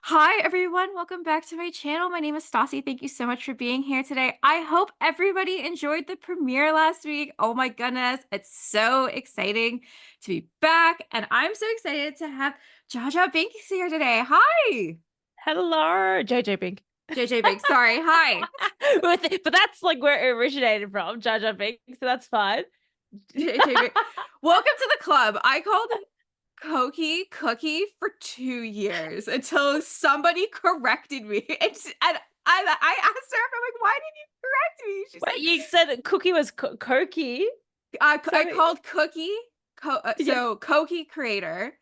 Hi, everyone. Welcome back to my channel. My name is Stassi. Thank you so much for being here today. I hope everybody enjoyed the premiere last week. Oh my goodness. It's so exciting to be back. And I'm so excited to have JeyJeyBink here today. Hi. Hello, JeyJeyBink. JeyJeyBink. Sorry. Hi. But that's like where it originated from, JeyJeyBink, so that's fine. JeyJeyBink. Welcome to the club. I called Koki Cookie for 2 years until somebody corrected me. And I asked her, I'm like, why did you correct me? She Wait, you said that Cookie was Koki? I So, called Cookie, yeah. so Koki creator.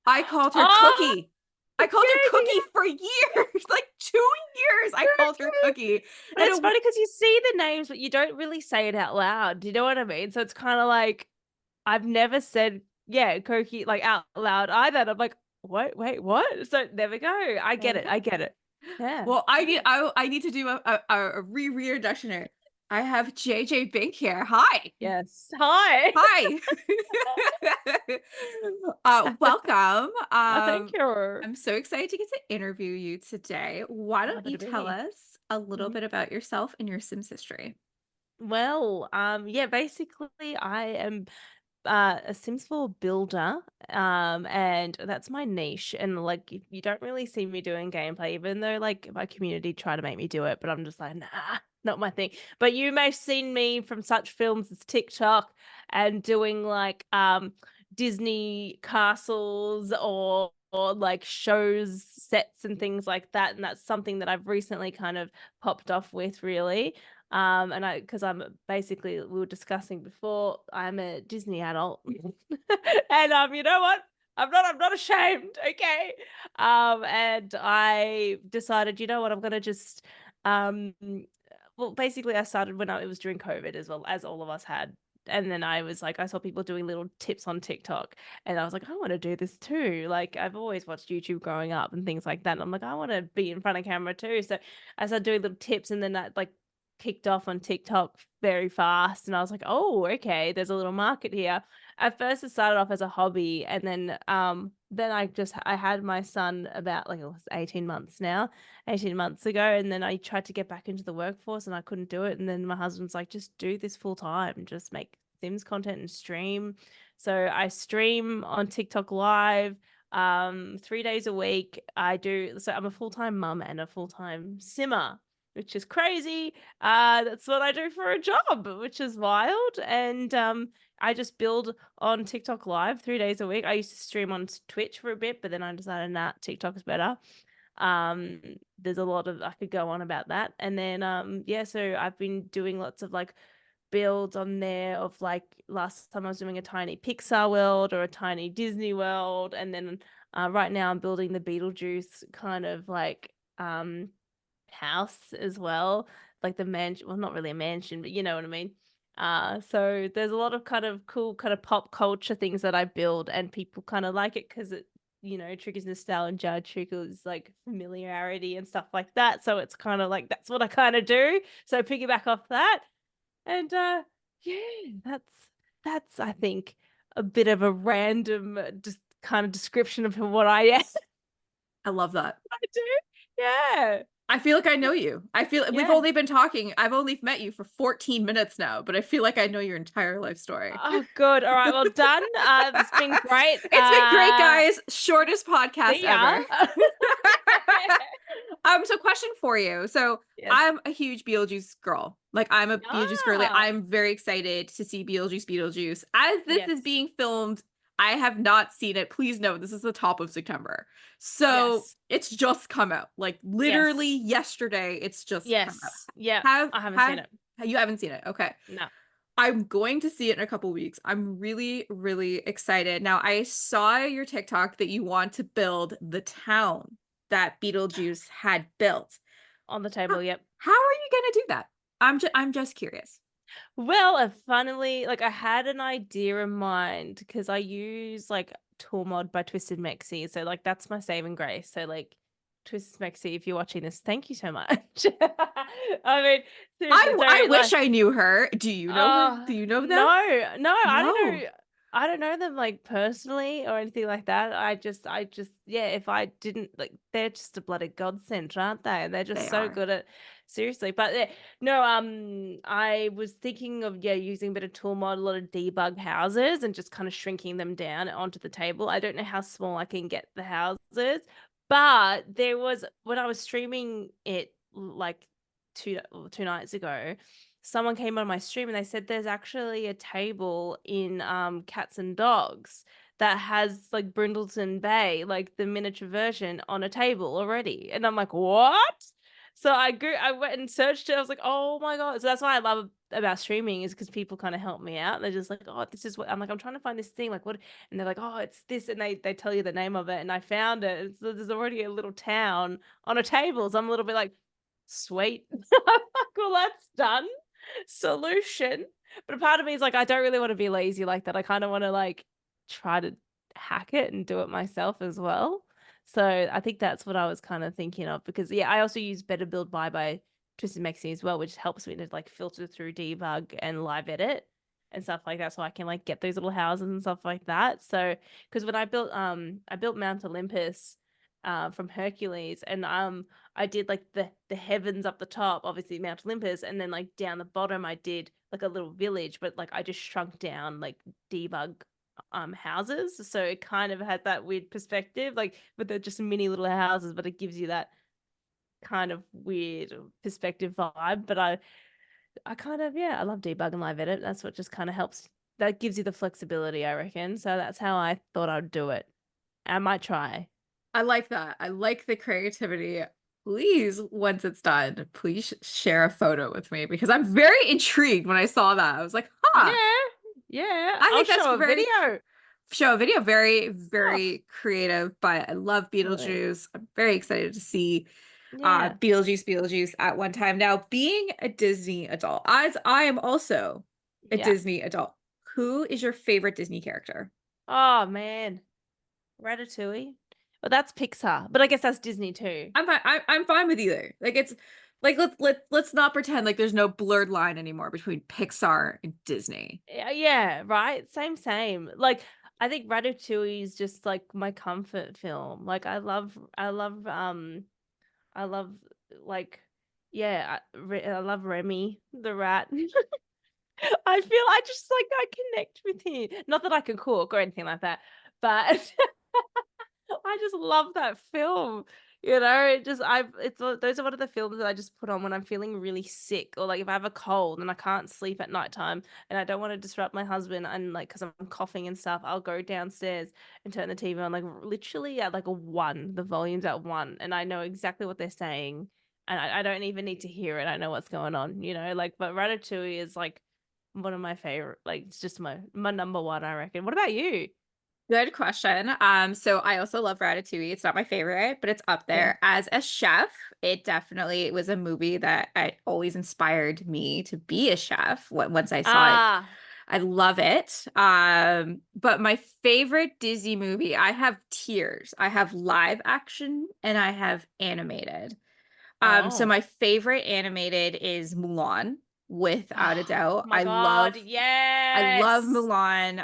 I called her Oh, Cookie. I called her okay, Cookie for years, like 2 years. I called her okay. Cookie, But and it's funny because you see the names, but you don't really say it out loud. Do you know what I mean? So it's kind of like I've never said, yeah, Koki like out loud either. And I'm like, what? Wait, what? So there we go. I get it. okay. I get it. Yeah. Well, I need to do a reintroduction here. I have JeyJeyBink here. Hi. Yes. Hi. Hi. Welcome. Thank you. I'm so excited to get to interview you today. Why don't Happy you to tell be. us a little Mhm. bit about yourself and your Sims history? Well, yeah, basically I am a Sims 4 builder, and that's my niche. And like, you don't really see me doing gameplay, even though like my community try to make me do it, but I'm just like, nah, not my thing. But you may have seen me from such films as TikTok and doing like Disney castles or like shows, sets, and things like that. And that's something that I've recently kind of popped off with, really. And because I'm basically, we were discussing before, I'm a Disney adult. And you know what? I'm not ashamed, okay? And I decided, you know what, I'm gonna just um well, basically I started when it was during COVID, as well as all of us had. And then I was like, I saw people doing little tips on TikTok, and I was like, I want to do this too. Like, I've always watched YouTube growing up and things like that. And I'm like, I want to be in front of camera too. So I started doing little tips, and then that like kicked off on TikTok very fast. And I was like, oh, okay, there's a little market here. At first it started off as a hobby, and then I had my son about like, it was 18 months now, 18 months ago, and then I tried to get back into the workforce and I couldn't do it. And then my husband's like, just do this full time, just make Sims content and stream. So I stream on TikTok live 3 days a week. So I'm a full-time mum and a full-time simmer, which is crazy. That's what I do for a job, which is wild. And I just build on TikTok live 3 days a week. I used to stream on Twitch for a bit, but then I decided, nah, TikTok's better. Um, there's a lot of I could go on about that. And then yeah, so I've been doing lots of like builds on there of like last time I was doing a tiny Pixar world or a tiny Disney world, and then right now I'm building the Beetlejuice kind of like house as well, like the mansion. Well, not really a mansion, but you know what I mean. So there's a lot of kind of cool kind of pop culture things that I build, and people kind of like it because it, triggers nostalgia, triggers like familiarity and stuff like that. So it's kind of like that's what I kind of do. So piggyback off that, and yeah, that's I think a bit of a random just kind of description of what I am. I love that. I do, yeah. I feel like I know you. I feel we've Yeah. only been talking. I've only met you for 14 minutes now, but I feel like I know your entire life story. Oh, good. All right. Well done. It's been great. It's been great, guys. Shortest podcast See ya. ever. So question for you. So Yes. I'm a huge Beetlejuice girl. Like I'm a Beetlejuice girly. Ah. I'm very excited to see Beetlejuice. As this is Yes. being filmed, I have not seen it. Please note this is the top of September. So Yes. it's just come out. Like literally Yes. yesterday, it's just come out. Yes. Yeah. Have I haven't seen have it. you haven't seen it? Okay. No. I'm going to see it in a couple weeks. I'm really, really excited. Now, I saw your TikTok that you want to build the town that Beetlejuice had built. On the How, table. Yep. how are you going to do that? I'm just curious. Well, finally, like I had an idea in mind because I use like Tool Mod by Twisted Mexi. So like that's my saving grace. So like Twisted Mexi, if you're watching this, thank you so much. I mean, seriously, I sorry, wish like I knew her. Do you know her? Do you know them? no, no, I don't No. know. I don't know them, like, personally or anything like that. I just yeah, if I didn't like, they're just a bloody godsend, aren't they? They're just They so are. good at seriously. But, yeah, no, I was thinking of, yeah, using a bit of tool mod, a lot of debug houses and just kinda shrinking them down onto the table. I don't know how small I can get the houses, but there was when I was streaming it, like, 2 nights ago, someone came on my stream and they said there's actually a table in Cats and Dogs that has like Brindleton Bay, like the miniature version on a table already. And I'm like, what? So I went and searched it. I was like, oh my God. So that's why I love about streaming is because people kind of help me out. They're just like, oh, this is what I'm like, I'm trying to find this thing. Like what? And they're like, oh, it's this. And they tell you the name of it. And I found it. So there's already a little town on a table. So I'm a little bit like, sweet. I'm like, well, that's done solution. But a part of me is like, I don't really want to be lazy like that. I kind of want to like try to hack it and do it myself as well. So I think that's what I was kind of thinking of because yeah, I also use Better Build by Twisted Maxi as well, which helps me to like filter through debug and live edit and stuff like that. So I can like get those little houses and stuff like that. So because when I built Mount Olympus from Hercules and I did like the heavens up the top, obviously Mount Olympus, and then like down the bottom I did like a little village, but like I just shrunk down like debug houses. So it kind of had that weird perspective, like but they're just mini little houses, but it gives you that kind of weird perspective vibe. But I kind of yeah, I love debug and live edit. That's what just kind of helps that gives you the flexibility, I reckon. So that's how I thought I'd do it. I might try. I like that. I like the creativity. Please, once it's done, please share a photo with me because I'm very intrigued when I saw that. I was like, huh, Yeah. Yeah. I I'll think that's show a very video. show a video, very, Oh, very creative, but I love really? Beetlejuice. I'm very excited to see Yeah. Beetlejuice at one time. Now, being a Disney adult, as I am also a Yeah. Disney adult, who is your favorite Disney character? Oh man. Ratatouille. Well, that's Pixar, but I guess that's Disney too. I'm fine with either. Like it's like let's not pretend like there's no blurred line anymore between Pixar and Disney. Yeah, yeah, right? Same. Like I think Ratatouille is just like my comfort film. Like I love like yeah, I love Remy the rat. I feel I just like I connect with him. Not that I can cook or anything like that, but I just love that film. You know, it just those are one of the films that I just put on when I'm feeling really sick or like if I have a cold and I can't sleep at nighttime and I don't want to disrupt my husband and like because I'm coughing and stuff, I'll go downstairs and turn the TV on like literally at like a one, the volume's at one, and I know exactly what they're saying and I don't even need to hear it. I know what's going on, you know, like but Ratatouille is like one of my favorite, like it's just my number one, I reckon. What about you? Good question. So I also love Ratatouille. It's not my favorite, but it's up Yeah. there. As a chef, it definitely was a movie that I always inspired me to be a chef. Once I saw it, Ah. I love it. But my favorite Disney movie, I have tiers. I have live action and I have animated. So Oh. my favorite animated is Mulan, without a Oh doubt. my god, I love yes. Mulan.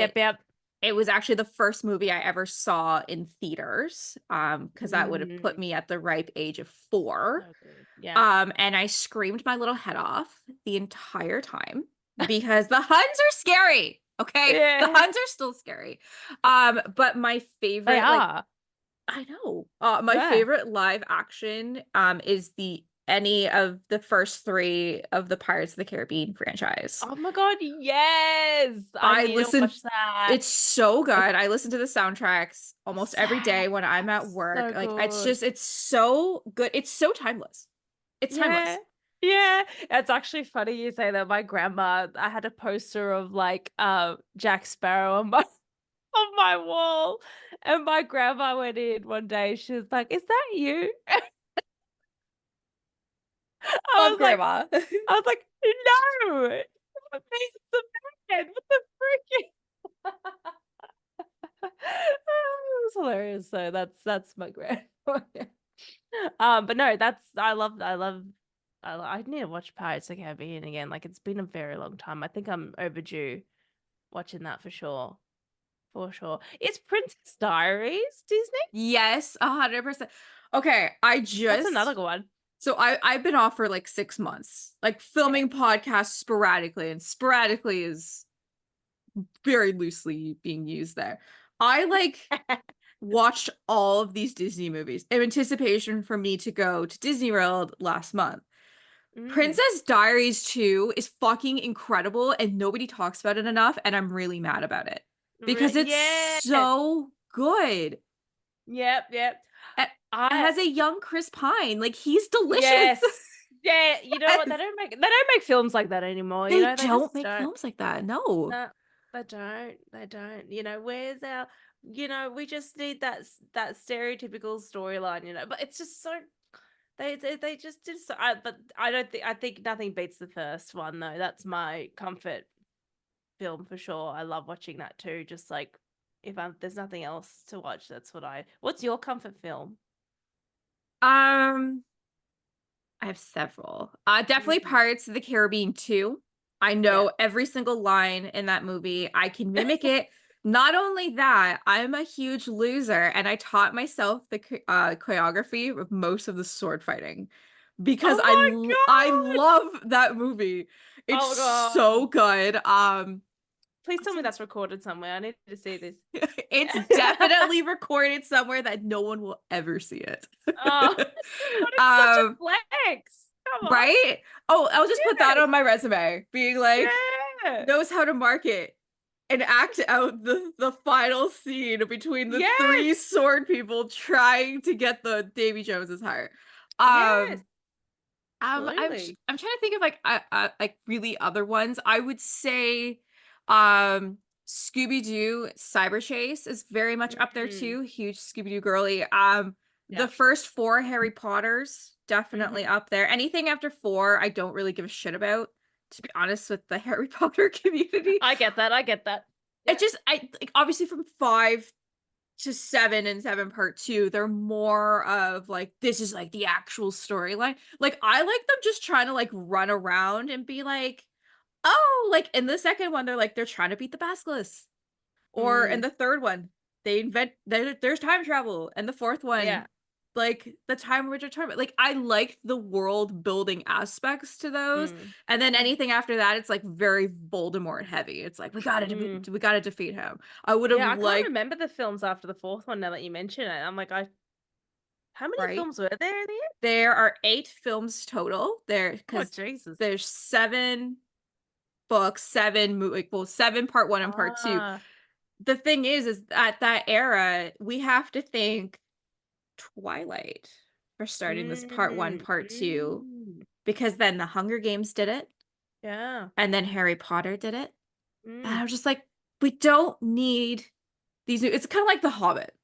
Yep. It was actually the first movie I ever saw in theaters, because that would have put Mm, me at the ripe age of 4. so good. Yeah. And I screamed my little head off the entire time because the Huns are scary. Okay, the Yeah, Huns are still scary. But my they favorite, like, are. I know, my Yeah. favorite live action, is the any of the first 3 of the Pirates of the Caribbean franchise. Oh my god, yes. I I need to listen watch that. It's so It's good. I listen to the soundtracks almost every day when I'm at work. so Like good. it's so good. It's so timeless. It's Yeah. timeless. Yeah. It's actually funny you say that. My grandma, I had a poster of like Jack Sparrow on my on my wall. And my grandma went in one day. She was like, "Is that you?" I Love was like, grandma. "No, it's not me, it's the man. What the freaking?" It was hilarious. So that's my grandma. Yeah. But no, that's I need to watch Pirates of the Caribbean again. Like it's been a very long time. I think I'm overdue watching that for sure. For sure. Is Princess Diaries Disney? Yes, 100%. Okay, I That's another just good one. so I've been off for like 6 months, like Yeah. filming podcasts sporadically, and sporadically is very loosely being used there. I like watched all of these Disney movies in anticipation for me to go to Disney World last month. Mm. Princess Diaries 2 is fucking incredible and nobody talks about it enough, and I'm really mad about it because it's Yes. so good. Yep, yep. It it I has a young Chris Pine. Like he's delicious. Yes. Yeah, you know what? Yes. They don't make films like that anymore, you They know, they don't just make don't. films like that. No. No, they don't. You know, where's our we just need that stereotypical storyline, you know. But it's just so they just did so but I don't think I think nothing beats the first one though. That's my comfort film for sure. I love watching that too. Just like if there's nothing else to watch, that's what I what's your comfort film? Um, I have several. Definitely Mm, Pirates of the Caribbean 2. I yeah. know every single line in that movie. I can mimic it. Not only that, I'm a huge loser and I taught myself the choreography of most of the sword fighting because Oh my I god! love that movie. It's Oh my so god. good. Please tell What's me in that's recorded somewhere. I need to see this. It's definitely recorded somewhere that no one will ever see it. Oh, but it's such a um, flex. Come on. right? Oh, I'll just put that Yes. on my resume, being like, Yeah. knows how to market and act out the final scene between the Yes. three sword people trying to get the Davy Jones's heart. Yes. Um, Absolutely. I'm trying to think of like really other ones. I would say, Scooby Doo Cyber Chase is very much up there Mm. too. Huge Scooby Doo girly. The Yeah. first four Harry Potters definitely Mhm. up there. Anything after four, I don't really give a shit about. To be honest with the Harry Potter community, I get that. I get that. it Yeah. just I like obviously from five to seven and seven part two, they're more of like this is like the actual storyline. Like I like them just trying to like run around and be like, oh, like in the second one, they're like they're trying to beat the basilisk. Or in Mm. the third one, they invent there's time travel. And the fourth one, Yeah. like the time original tournament. Like I like the world building aspects to those. Mm. And then Mm. anything after that, it's like very Voldemort heavy. It's like Mm. we gotta defeat him. I would have Yeah, I can't liked, remember the films after the fourth one now that you mention it. I'm like, I how many right? films were there in the end? There are 8 films total. There Oh, because Jesus. there's 7 books, 7 like well, 7 part 1 and part 2. Ah. The thing is at that era, we have to think Twilight for starting this part 1, Mm. part 2 Mm. because then the Hunger Games did it Yeah. and then Harry Potter did it. And Mm. I was just like, we don't need these new, it's kind of like The Hobbit.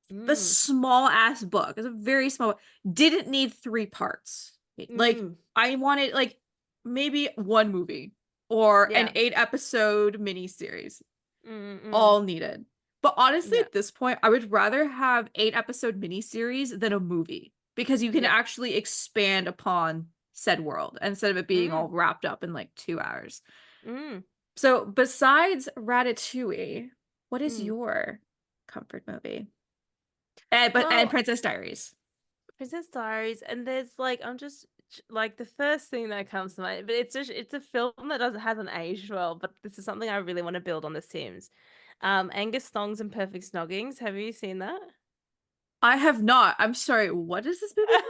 The Mm. small ass book. It's a very small, didn't need 3 parts. Like Mm. I wanted like maybe one movie or an Yeah. 8 episode miniseries. Mm, mm. All needed. But honestly, Yeah. at this point, I would rather have 8 episode miniseries than a movie because you can Yeah. actually expand upon said world instead of it being Mm. all wrapped up in like 2 hours. Mm. So besides Ratatouille, what is Mm. your comfort movie? And Well, Princess Diaries. Princess Diaries, and there's like I'm just like the first thing that comes to mind, but it's a film that doesn't hasn't aged well, but this is something I really want to build on The Sims. Angus Thongs and Perfect Snoggings. Have you seen that? I have not. I'm sorry. What is this movie called?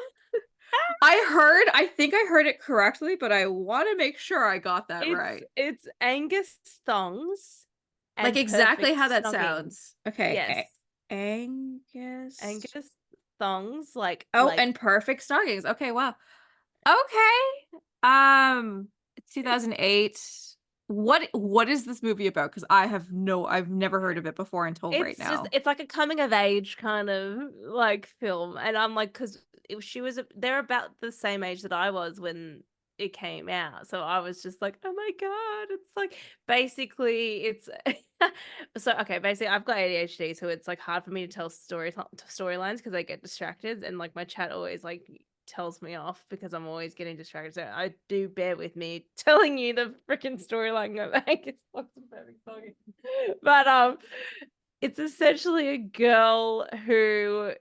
I think I heard it correctly, but I want to make sure I got that right. It's Angus Thongs Like and exactly Perfect how that Snoggings. sounds. Okay. Yes, Angus. Angus Thongs, Oh, and perfect stockings. Okay, wow. Okay. It's 2008. What is this movie about? Because I've never heard of it before until right now. it's like a coming of age kind of like film, and I'm like, because they're about the same age that I was when it came out, so I was just like, oh my god, it's like basically it's so okay. Basically, I've got ADHD, so it's like hard for me to tell storylines because I get distracted, and like my chat always like tells me off because I'm always getting distracted. So I do bear with me telling you the freaking storyline of Angus Fox and Perfect Song. But it's essentially a girl who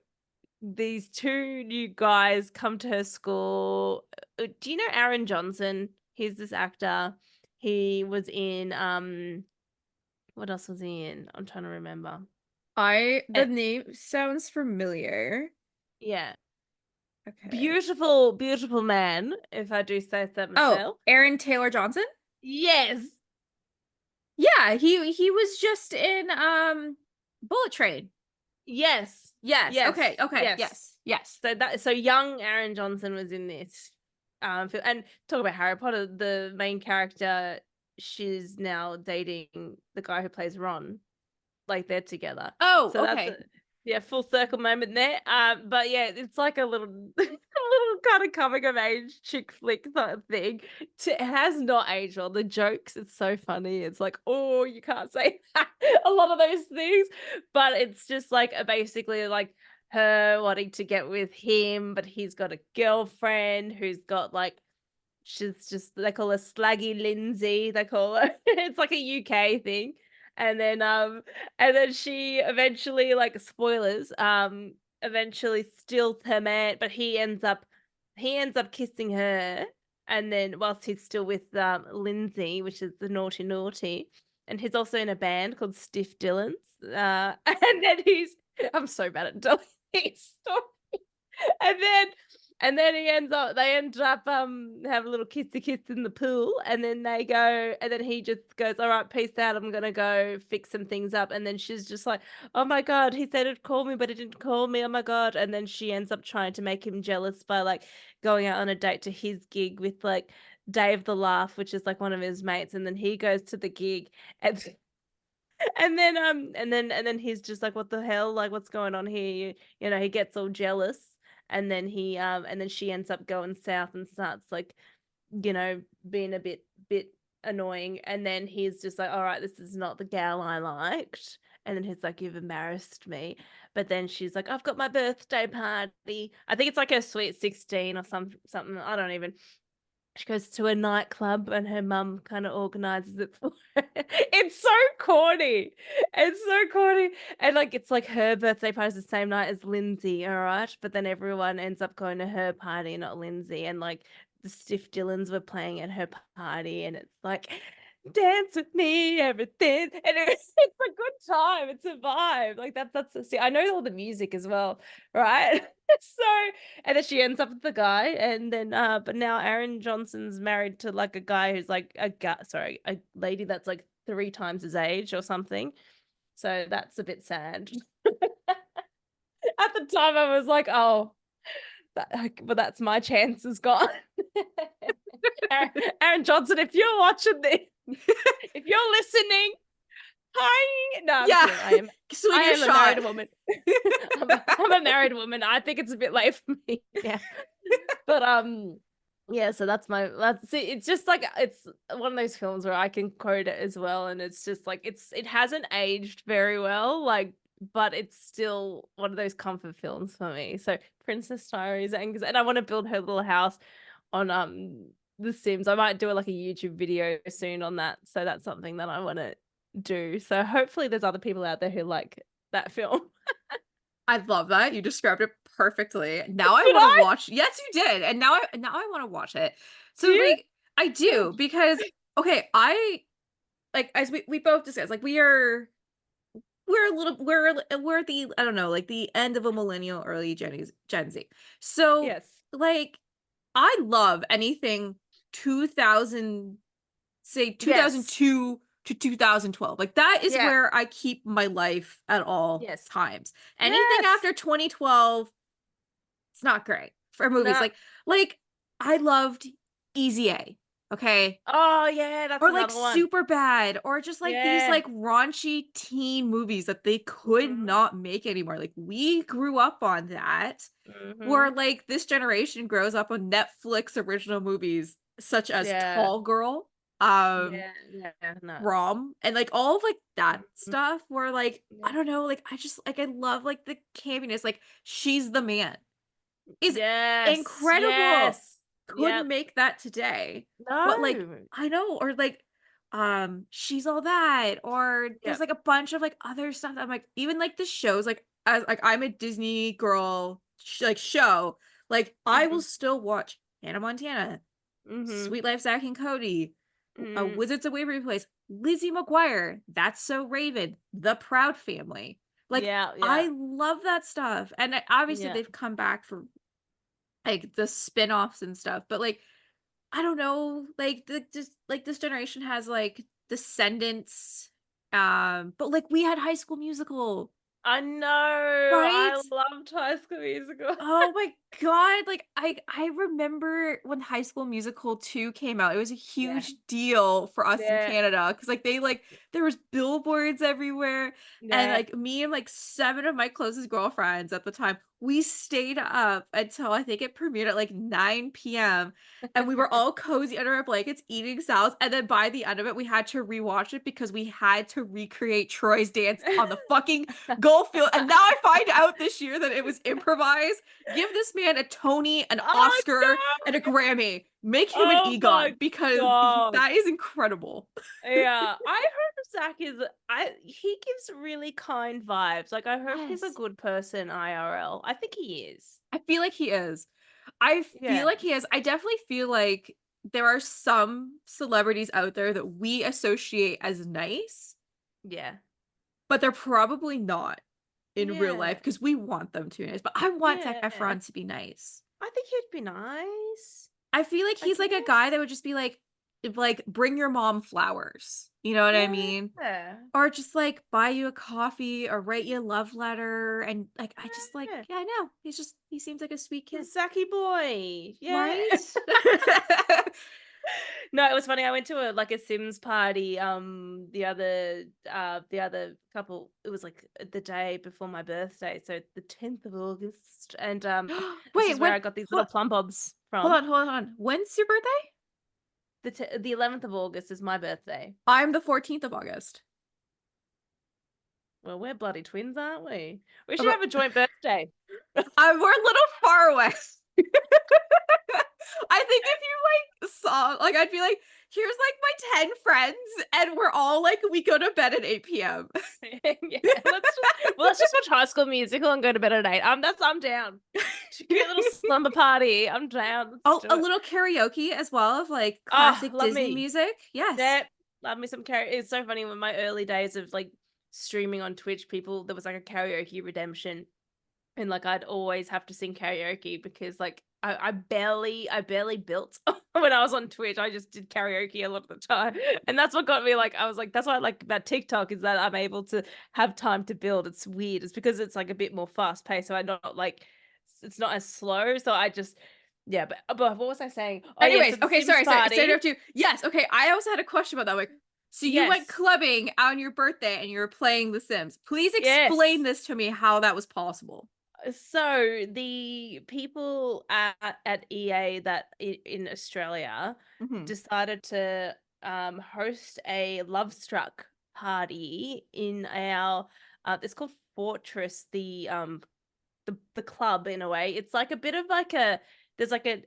these two new guys come to her school. Do you know Aaron Johnson? He's this actor. He was in what else was he in? I'm trying to remember. The Eh, name sounds familiar. yeah. Okay. Beautiful, beautiful man, if I do say so Oh, myself. Aaron Taylor Johnson? Yes. Yeah, he was just in Bullet Train. Yes. Yes. Yes. Okay. Okay. Yes. Yes. Yes. So young Aaron Johnson was in this. And talk about Harry Potter, the main character, she's now dating the guy who plays Ron. Like they're together. Oh, So that's a okay. yeah, full circle moment there. But yeah, it's like a little a little kind of coming of age chick flick thing. It has not aged well. The jokes, it's so funny. It's like, oh, you can't say that. A lot of those things. But it's just like basically like her wanting to get with him, but he's got a girlfriend who's got like she's just they call her Slaggy Lindsay. They call her it's like a UK thing. And then she eventually like spoilers, eventually steals her man, but he ends up kissing her and then whilst he's still with Lindsay, which is the naughty naughty. And he's also in a band called Stiff Dillons. And then he's I'm so bad at telling these stories. And then they end up have a little kissy kiss in the pool and then they go and then he just goes, all right, peace out, I'm gonna go fix some things up. And then she's just like, oh my god, he said he'd call me but he didn't call me, oh my god. And then she ends up trying to make him jealous by like going out on a date to his gig with like Dave the Laugh, which is like one of his mates, and then he goes to the gig and and then he's just like, what the hell? Like, what's going on here? You know, he gets all jealous. And then and then she ends up going south and starts like, you know, being a bit annoying. And then he's just like, all right, this is not the gal I liked. And then he's like, you've embarrassed me. But then she's like, I've got my birthday party. I think it's like her sweet 16 or something. I don't even she goes to a nightclub and her mum kind of organizes it for her. It's so corny. It's so corny. And like it's like her birthday party is the same night as Lindsay, all right? But then everyone ends up going to her party, not Lindsay. And like the Stiff Dillons were playing at her party, and it's like dance with me, everything. And it's a good time. It's a vibe. Like that's the see. I know all the music as well, right? So and then she ends up with the guy, and then but now Aaron Johnson's married to like a guy who's like a lady that's like 3 times his age or something. So that's a bit sad. At the time, I was like, oh, but that's my chance is gone. Aaron, Aaron Johnson, if you're watching this, if you're listening, hi. No, I'm Yeah. kidding. I Swing your am a married shot. woman. I'm a married woman. I think it's a bit late for me. Yeah. But yeah, so that's it. It's just like it's one of those films where I can quote it as well, and it's just like it hasn't aged very well, like, but it's still one of those comfort films for me. So Princess Diaries, and I want to build her little house on The Sims. I might do like a YouTube video soon on that. So that's something that I want to do. So hopefully there's other people out there who like that film. I love that. You described it perfectly. Now I Did want to I? watch. Yes, you did. And now I want to watch it. Do So you? like I do because okay, I like as we both discussed, like we're a little we're at the I don't know, like the end of a millennial, early Gen Z. So Yes. like I love anything 2000 say Yes. 2002 to 2012. Like that is Yeah. where I keep my life at all Yes. times. Anything Yes. after 2012, it's not great for movies. No. Like I loved Easy A. Okay. Oh yeah, that's Or like another one. super bad, or just like these Yeah. like raunchy teen movies that they could Mhm. not make anymore. Like we grew up on that. Where Mhm. like this generation grows up on Netflix original movies such as Yeah. Tall Girl, um, Yeah. Yeah. No. Rom, and like all of like that Mhm. stuff where like I Yeah. don't know, like I just like I love like the campiness, like she's the man. is Yes, incredible. yes. Couldn't Yep. make that today. But, like, No. I know, or, like, She's All That, or there's, Yep. like, a bunch of, like, other stuff that I'm, like, even, like, the shows, like, as like, I'm a Disney girl, show, like, I will Mhm. still watch Hannah Montana, Mhm. Sweet Life, Zack and Cody, Mhm. Wizards of Waverly Place, Lizzie McGuire, That's So Raven, The Proud Family. Like, Yeah, I yeah. love that stuff, and, obviously, Yeah. they've come back for, like, the spin-offs and stuff, but, like, I don't know, like, just like, this generation has, like, Descendants, but, like, we had High School Musical, I know. right? I loved High School Musical. Oh my god, like, I remember when High School Musical 2 came out, it was a Yeah. huge deal for us in Yeah. Canada because there was billboards everywhere, and, Yeah. like, me and, like, 7 of my closest girlfriends at the time, we stayed up until I think it premiered at, like, 9 p.m., and we were all cozy under our blankets eating salads, and then by the end of it, we had to rewatch it because we had to recreate Troy's dance on the fucking golf field, and now I find out this year that it was improvised. Give this man a Tony, an Oh, Oscar, and a no! Grammy. Make him an Oh my EGOT because god. that is incredible. Yeah, I hope Zach is he gives really kind vibes. Like, I hope he's a Yes. good person IRL. I think he is. I feel like he is. I feel Yeah. like he is. I definitely feel like there are some celebrities out there that we associate as nice, Yeah. but they're probably not in real life Yeah. because we want them to be nice. But I want Zac Yeah. Efron to be nice. I think he'd be nice. I feel like I he's like a guy guess. that would just be like, if, like, bring your mom flowers. You know what I mean? Yeah. Or just, like, buy you a coffee or write you a love letter, and, like, I just, like, Yeah. yeah, I know. He seems like a sweet kid. Zachy boy. Yeah. Right? No, it was funny. I went to a Sims party the other couple, it was like the day before my birthday, so the 10th of August, and this Wait, is where when I got these hold little plum bobs hold from. on, hold on. When's your birthday? The 11th of August is my birthday. I'm the 14th of August. Well, we're bloody twins, aren't we? We should About have a joint birthday. we're a little far away. I think if you, like, saw like, I'd be like, "Here's, like, my 10 friends, and we're all, like, we go to bed at 8 p.m." Yeah, let's just watch High School Musical and go to bed at 8. I'm down. Cute little slumber party. I'm down. Let's Oh, do a it. little karaoke as well of, like, Ah, classic love Disney me. music. Yes. Yeah, love me some karaoke. It's so funny, when my early days of like streaming on Twitch, people there was like a karaoke redemption, and like I'd always have to sing karaoke because like I barely built when I was on Twitch. I just did karaoke a lot of the time. And that's what got me, like, I was like, that's what I like about TikTok, is that I'm able to have time to build. It's weird. It's because it's like a bit more fast paced. So I not like it's not as slow. So I just yeah, but what was I saying? Oh yeah, so Anyways, the okay, Sims sorry to party. interrupt you. Yes, okay, I also had a question about that, like, so you went Yes. clubbing on your birthday and you were playing The Sims. Please explain Yes. this to me how that was possible. So the people at EA that in Australia Mhm. decided to host a Love Struck party in our it's called Fortress, the club, in a way. It's like a bit of like a there's like a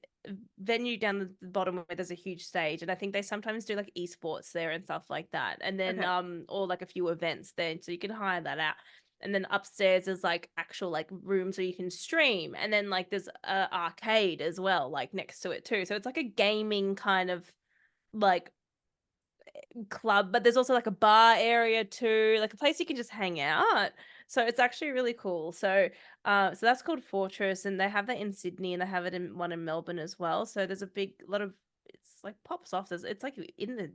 venue down the bottom where there's a huge stage, and I think they sometimes do like esports there and stuff like that. And then Okay. or like a few events there, so you can hire that out. And then upstairs is like actual like rooms where you can stream, and then like there's a arcade as well, like next to it too. So it's like a gaming kind of like club, but there's also like a bar area too, like a place you can just hang out. So it's actually really cool. So so that's called Fortress, and they have that in Sydney, and they have it in one in Melbourne as well. So there's a big lot of it's like pops off. It's like in the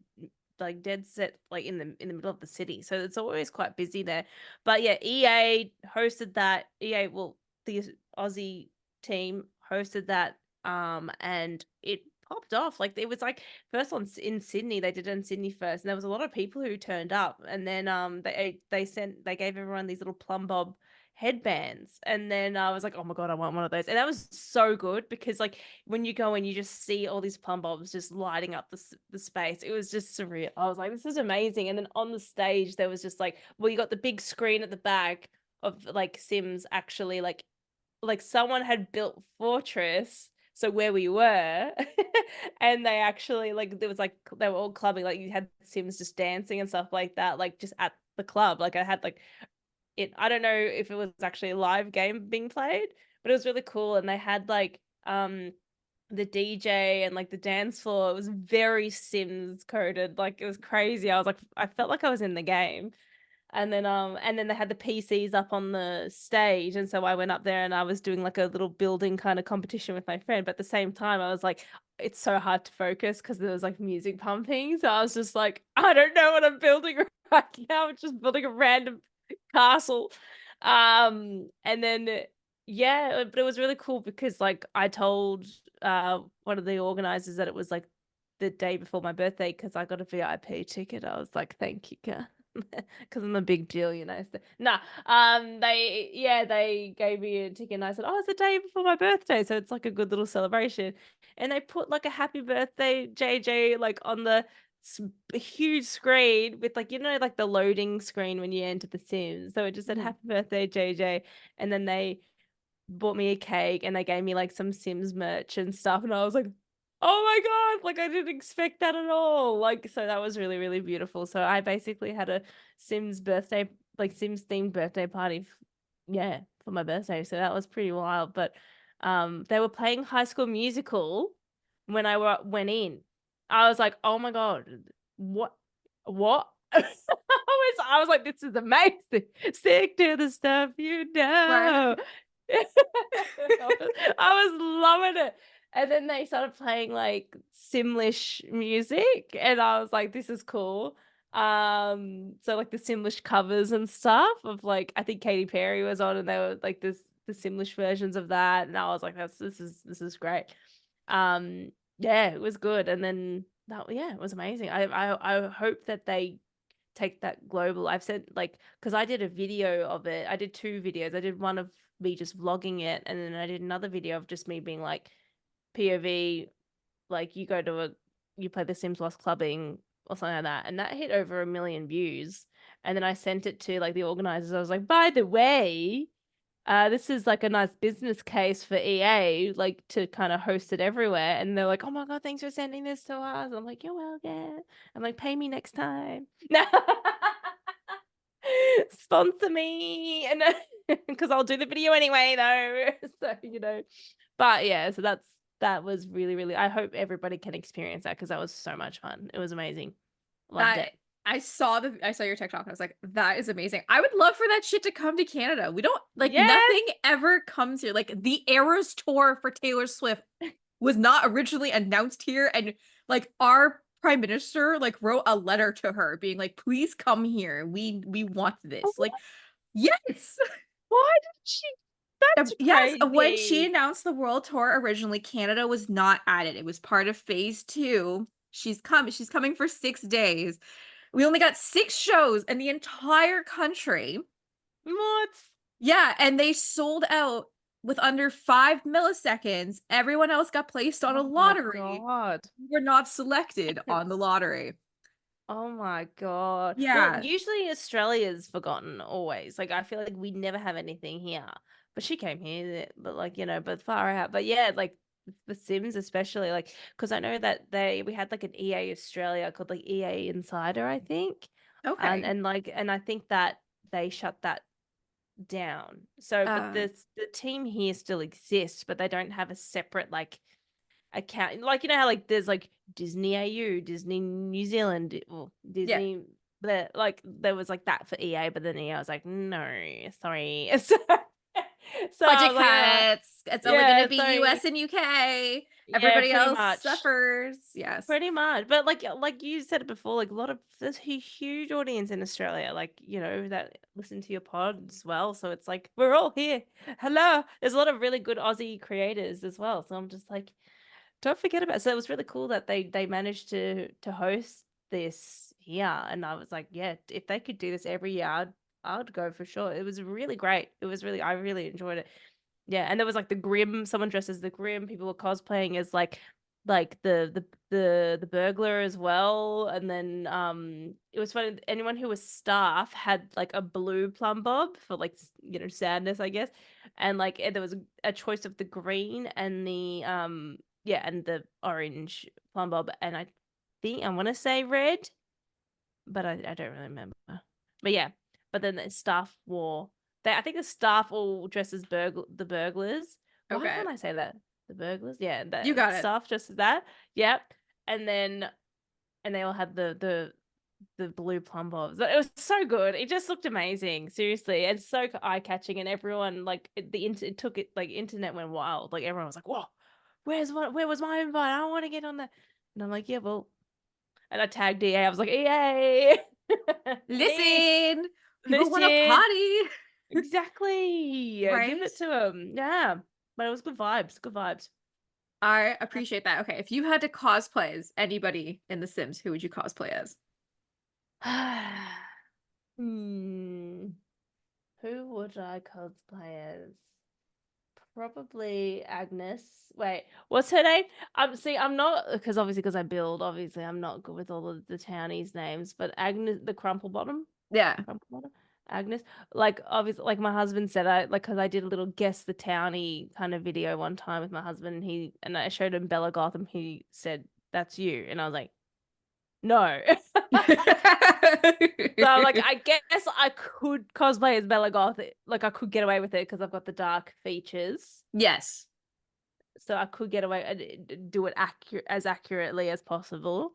like dead set like in the middle of the city. So it's always quite busy there. But yeah, EA hosted that. EA, well, the Aussie team hosted that and it popped off. Like it was like first on in Sydney, they did it in Sydney first, and there was a lot of people who turned up, and then they gave everyone these little plum bob headbands, and then I was like, oh my god, I want one of those. And that was so good because like when you go in, you just see all these plum bobs just lighting up the space. It was just surreal. I was like, this is amazing. And then on the stage there was just like, well, you got the big screen at the back of like Sims actually like like someone had built fortress, so where we were, and they actually like there was like they were all clubbing, like you had Sims just dancing and stuff like that, like just at the club. Like I had like it I don't know if it was actually a live game being played, but it was really cool. And they had like the DJ and like the dance floor. It was very Sims coded. Like it was crazy. I was like I felt like I was in the game. And then they had the PCs up on the stage, and so I went up there and I was doing like a little building kind of competition with my friend, but at the same time I was like, it's so hard to focus because there was like music pumping, so I was just like, I don't know what I'm building right now. I'm just building a random castle. And then yeah, but it was really cool because like I told one of the organizers that it was like the day before my birthday because I got a VIP ticket. I was like, thank you, girl. Because I'm a big deal, you know. So, nah, they gave me a ticket, and I said, "Oh, it's the day before my birthday, so it's like a good little celebration." And they put like a happy birthday, JJ, like on the s- huge screen with like like the loading screen when you enter The Sims. So it just said Mhm. "Happy Birthday, JJ," and then they bought me a cake and they gave me like some Sims merch and stuff, and I was like, "Oh my God, like I didn't expect that at all." Like so that was really, really beautiful. So I basically had a Sims birthday, like Sims themed birthday party yeah, for my birthday. So that was pretty wild, but they were playing High School Musical when went in. I was like, "Oh my God, what what?" I was like, "This is amazing. Stick to the stuff you know." Right. I was loving it. And then they started playing like Simlish music, and I was like, this is cool. So like the Simlish covers and stuff of like I think Katy Perry was on, and they were like the Simlish versions of that, and I was like, this is great. Yeah, it was good. And then that yeah, it was amazing. I hope that they take that global. I've said like because I did a video of it. I did two videos. I did one of me just vlogging it, and then I did another video of just me being like POV, like you play The Sims Lost Clubbing or something like that, and that hit over 1 million views. And then I sent it to like the organizers. I was like, by the way, this is like a nice business case for EA, like to kind of host it everywhere. And they're like, oh my God, thanks for sending this to us. I'm like, you're welcome. I'm like, pay me next time. No. Sponsor me. And because I'll do the video anyway, though. So, but yeah, so that was really, really, I hope everybody can experience that because that was so much fun. It was amazing. Loved That it. I saw your TikTok and I was like, "That is amazing." I would love for that shit to come to Canada. We don't like Yes. nothing ever comes here. Like the Eras tour for Taylor Swift was not originally announced here, and like our prime minister like wrote a letter to her being like, "Please come here. We want this." Like, yes. Why did she? That's Yes, when she crazy. announced the world tour originally, Canada was not added. It was part of phase 2. She's coming for 6 days. We only got 6 shows in the entire country. What? Yeah, and they sold out with under 5 milliseconds. Everyone else got placed on a Oh my lottery. God. We were not selected on the lottery. Oh my God. Well, Yeah. usually Australia's forgotten always. Like I feel like we never have anything here. But she came here, but like, but far out. But yeah, like The Sims especially, like, because I know that we had like an EA Australia called like EA Insider, I think. And Okay. and like and I think that they shut that down. So, but Uh, the team here still exists, but they don't have a separate like account. Like how like there's like Disney AU, Disney New Zealand, well, yeah. Disney. But like there was like that for EA, but then EA was like, no, sorry. So I Budget was like, cuts. It's only gonna yeah, be sorry. US and UK. Yeah, Everybody pretty else much. suffers. Yes. Pretty much. But like you said it before, like a lot of there's a huge audience in Australia, like, that listen to your pod as well. So it's like we're all here. Hello. There's a lot of really good Aussie creators as well. So I'm just like, don't forget about it. So it was really cool that they managed to host this here. And I was like, yeah, if they could do this every year, I'd go for sure. It was really great. I really enjoyed it. Yeah, and there was like the Grim, someone dressed as the Grim, people were cosplaying as like like the burglar as well. And then it was funny, anyone who was staff had like a blue plumb bob for like sadness, I guess. And like there was a choice of the green and the yeah, and the orange plumb bob, and I want to say red, but I don't really remember. But yeah, but then the staff wore I think the staff all dressed as the burglars. Why Okay. can't I say that? The burglars? Yeah, You the got it. staff dressed as that. Yep. And then they all had the blue plum bobs. It was so good. It just looked amazing. Seriously. It's so eye catching, and everyone like it took it like internet went wild. Like everyone was like, "Whoa, where was my invite? I want to get on that." And I'm like, "Yeah, well," and I tagged EA. I was like, "EA, please Listen, people want to listen." party. Exactly. Yeah, give Right? it to them. Yeah. But it was good vibes. Good vibes. I appreciate that. Okay, if you had to cosplay as anybody in The Sims, who would you cosplay as? Hmm. Who would I cosplay as? Probably Agnes. Wait, what's her name? I'm not, because obviously because I build, obviously I'm not good with all of the townies' names, but Agnes, the crumple bottom. Yeah. Crumple bottom? Agnes. Like obviously like my husband said, I like because I did a little guess the townie kind of video one time with my husband, and I showed him Bella Gotham. He said, "That's you." And I was like, "No." So I'm like, I guess I could cosplay as Bella Goth. Like I could get away with it because I've got the dark features. Yes. So I could get away and do it as accurately as possible.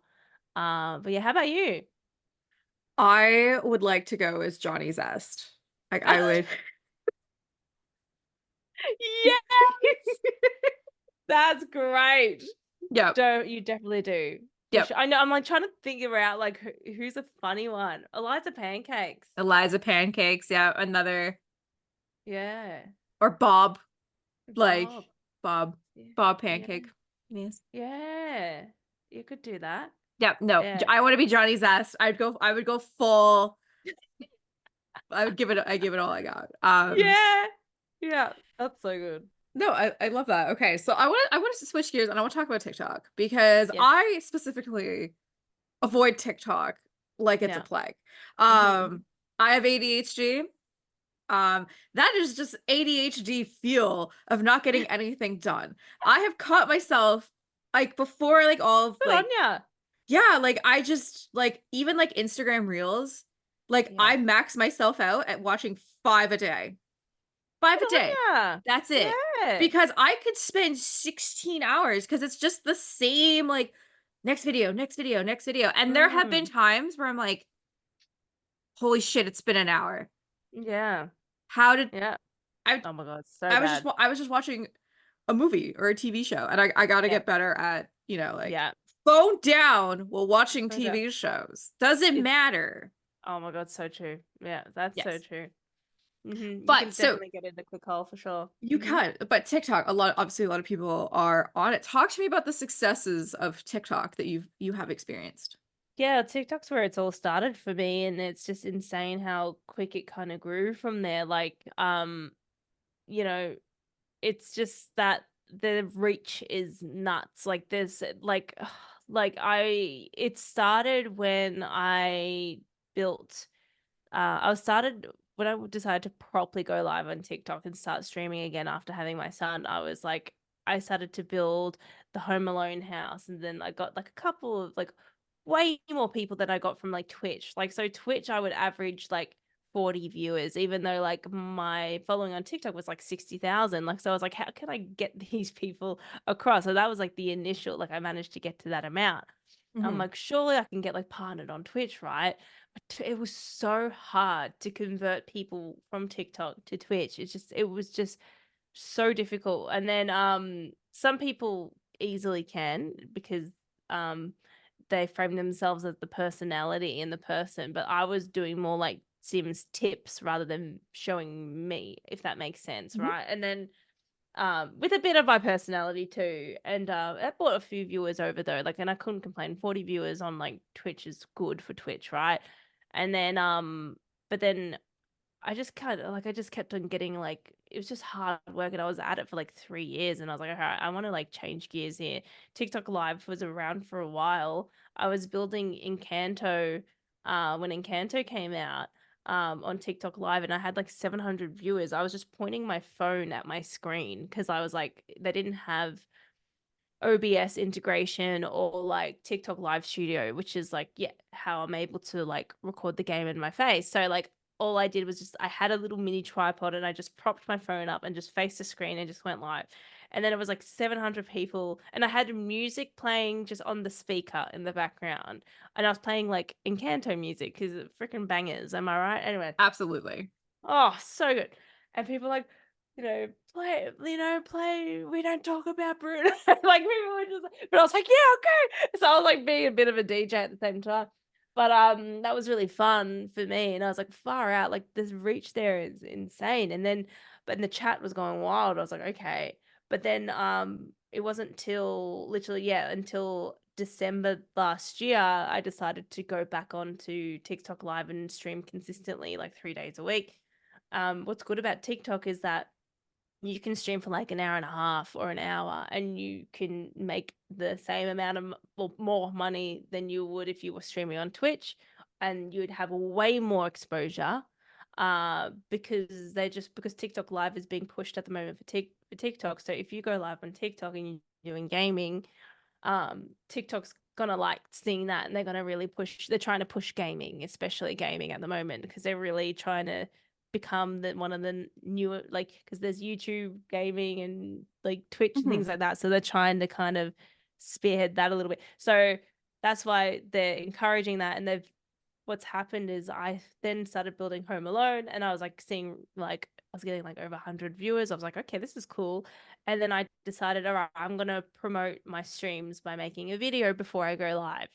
But yeah, how about you? I would like to go as Johnny Zest. Like I would. Yes, that's great. Yep. You definitely do for Yep. sure. I know. I'm like trying to figure out like who's a funny one. Eliza Pancakes. Eliza Pancakes. Yeah. Another. Yeah, Or Bob. Like Bob. Bob. Yeah, Bob yeah, Pancake. Yes. yeah. You could do that. Yep. No. Yeah, I want to be Johnny Zest. I would go full. I give it all I got. yeah, yeah. That's so good. No, I love that. Okay, so I want to switch gears and I want to talk about TikTok because Yes. I specifically avoid TikTok like it's a Yeah. plague. Hmm. I have ADHD. That is just ADHD fuel of not getting anything done. I have caught myself like before like all of Good on like ya. yeah, like I just like even like Instagram Reels, like Yeah. I max myself out at watching 5 a day. 5 a Good on day. ya. That's it. Yeah. Because I could spend 16 hours because it's just the same like next video, next video, next video. And there have been Mm. times where I'm like, holy shit, it's been an hour. Yeah. How did Yeah. I Oh my God, so bad. I was just watching a movie or a TV show and I got to Yeah. get better at, like Yeah. phone down while watching So bad. TV shows. Doesn't It's matter. Oh my God, so true. Yeah, that's so Yes. true. You But can so definitely get in the quick hole for sure. you can, but TikTok, obviously a lot of people are on it. Talk to me about the successes of TikTok that you have experienced. Yeah, TikTok's where it's all started for me, and it's just insane how quick it kind of grew from there. Like, you know, it's just that the reach is nuts. Like there's like it started when I built I was started when I decided to properly go live on TikTok and start streaming again after having my son. I started to build the Home Alone house, and then I got like a couple of like way more people than I got from like Twitch. Like so Twitch I would average like 40 viewers, even though like my following on TikTok was like 60,000. Like so I was like, how can I get these people across? So that was like the initial, like I managed to get to that amount. I'm Mhm. like, surely I can get like partnered on Twitch, right? But it was so hard to convert people from TikTok to Twitch. It was just so difficult. And then some people easily can because um they frame themselves as the personality in the person, but I was doing more like Sims tips rather than showing me, if that makes sense, Mhm. right? And then with a bit of my personality too. And that brought a few viewers over though. Like, and I couldn't complain. 40 viewers on like Twitch is good for Twitch, right? And then but then I just kind of like I just kept on getting like it was just hard work and I was at it for like 3 years and I was like, all right, I want to like change gears here. TikTok Live was around for a while. I was building Encanto when Encanto came out on TikTok Live and I had like 700 viewers. I was just pointing my phone at my screen because I was like they didn't have OBS integration or like TikTok Live Studio, which is like, yeah, how I'm able to like record the game in my face. So like all I did was just I had a little mini tripod and I just propped my phone up and just faced the screen and just went live. And then it was like 700 people and I had music playing just on the speaker in the background. And I was playing like Encanto music because it freaking bangers. Am I right? Anyway, Absolutely. oh, so good. And people like, play, we don't talk about Bruno. Like people were just but I was like, yeah, okay. So I was like being a bit of a DJ at the same time. But that was really fun for me. And I was like, far out, like this reach there is insane. And then but the chat was going wild. I was like, okay. But then it wasn't till literally, yeah, until December last year, I decided to go back onto TikTok Live and stream consistently, like 3 days a week. What's good about TikTok is that you can stream for like an hour and a half or an hour and you can make the same amount of or more money than you would if you were streaming on Twitch and you'd have way more exposure because because TikTok live is being pushed at the moment for TikTok. So if you go live on TikTok and you're doing gaming, TikTok's gonna like seeing that and they're gonna really push they're trying to push gaming, especially gaming at the moment, because they're really trying to become the one of the newer like because there's YouTube gaming and like Twitch and Mhm. things like that. So they're trying to kind of spearhead that a little bit. So that's why they're encouraging that and they've what's happened is I then started building Home Alone and I was like seeing like I was getting like over 100 viewers. I was like, okay, this is cool. And then I decided, all right, I'm going to promote my streams by making a video before I go live.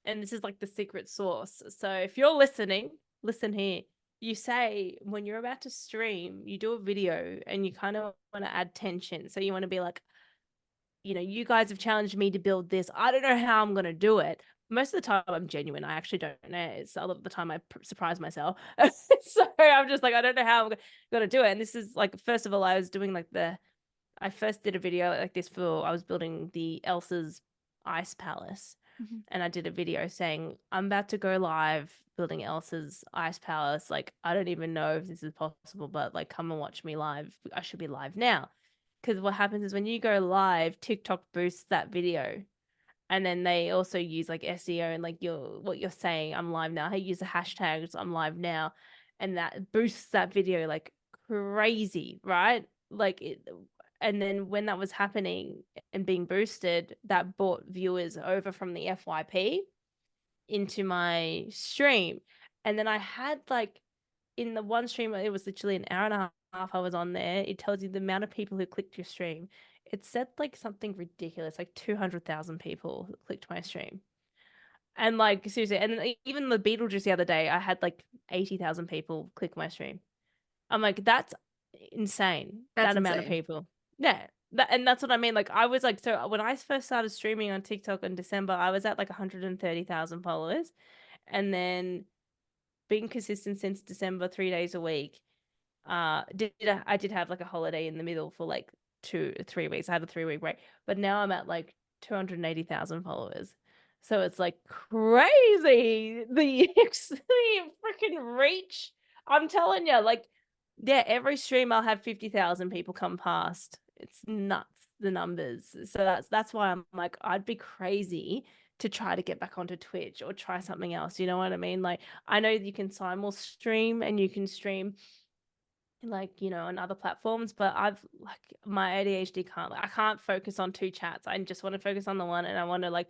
And this is like the secret sauce. So if you're listening, listen here. You say when you're about to stream, you do a video and you kind of want to add tension. So you want to be like, you guys have challenged me to build this. I don't know how I'm going to do it. Most of the time, I'm genuine. I actually don't know. It's a lot of the time I surprise myself. So I'm just like, I don't know how I'm going to do it. And this is like, first of all, I first did a video like this I was building the Elsa's Ice Palace. Mhm. And I did a video saying, I'm about to go live building Elsa's Ice Palace. Like, I don't even know if this is possible, but like, come and watch me live. I should be live now. Because what happens is when you go live, TikTok boosts that video. And then they also use like SEO and like what you're saying, I'm live now. They use the hashtags, I'm live now. And that boosts that video like crazy, right? Like it, and then when that was happening and being boosted, that brought viewers over from the FYP into my stream. And then I had like in the one stream, it was literally an hour and a half I was on there. It tells you the amount of people who clicked your stream. It said like something ridiculous, like 200,000 people who clicked my stream. And like seriously, and even the Beetlejuice the other day, I had like 80,000 people click my stream. I'm like, that's insane. That's That amount of insane. people. Yeah. And that's what I mean. Like I was like, so when I first started streaming on TikTok in December, I was at like 130,000 followers. And then being consistent since December, 3 days a week. I did have like a holiday in the middle for like 2 3 weeks. I had a 3 week break, but now I'm at like 280,000 followers. So it's like crazy the freaking reach. I'm telling you, like, yeah, every stream I'll have 50,000 people come past. It's nuts the numbers. So that's why I'm like, I'd be crazy to try to get back onto Twitch or try something else. You know what I mean? Like, I know you can simul stream and you can stream like on other platforms, but I've like my ADHD can't I can't focus on two chats. I just want to focus on the one and I want to like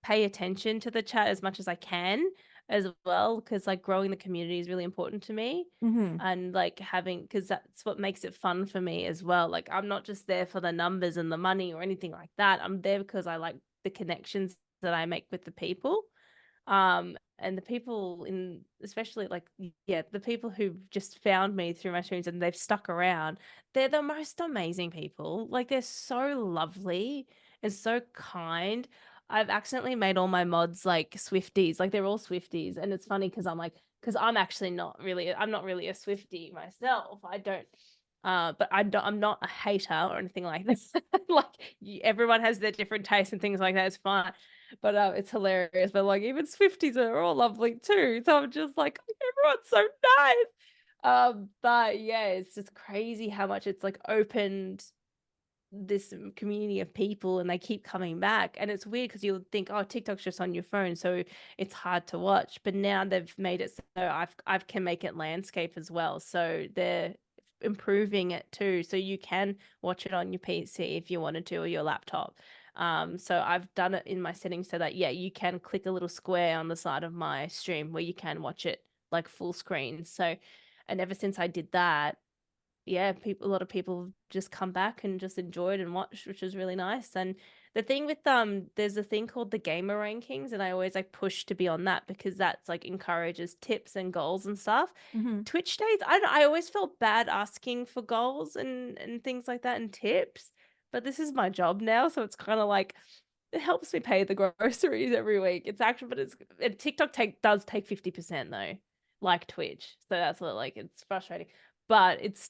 pay attention to the chat as much as I can as well because like growing the community is really important to me Mhm. and like having because that's what makes it fun for me as well. Like I'm not just there for the numbers and the money or anything like that. I'm there because I like the connections that I make with the people. And the people in especially like yeah the people who just found me through my streams and they've stuck around, they're the most amazing people. Like they're so lovely and so kind. I've accidentally made all my mods like Swifties, like they're all Swifties, and it's funny because I'm like because I'm not really a Swiftie myself. I don't but I'm not a hater or anything like this. Like everyone has their different tastes and things like that. It's fine. But it's hilarious. But like even Swifties are all lovely too. So I'm just like, everyone's so nice. But yeah, it's just crazy how much it's like opened this community of people and they keep coming back. And it's weird because you'll think, oh, TikTok's just on your phone, so it's hard to watch. But now they've made it so I can make it landscape as well. So they're improving it too. So you can watch it on your PC if you wanted to, or your laptop. So I've done it in my settings so that yeah, you can click a little square on the side of my stream where you can watch it like full screen. So and ever since I did that, yeah, a lot of people just come back and just enjoyed and watched, which is really nice. And the thing with there's a thing called the gamer rankings, and I always like push to be on that because that's like encourages tips and goals and stuff. Mhm. Twitch days, I don't know, I always felt bad asking for goals and things like that and tips, but this is my job now, so it's kind of like it helps me pay the groceries every week. It's actually, but it's and TikTok does take 50% though, like Twitch. So that's what like it's frustrating, but it's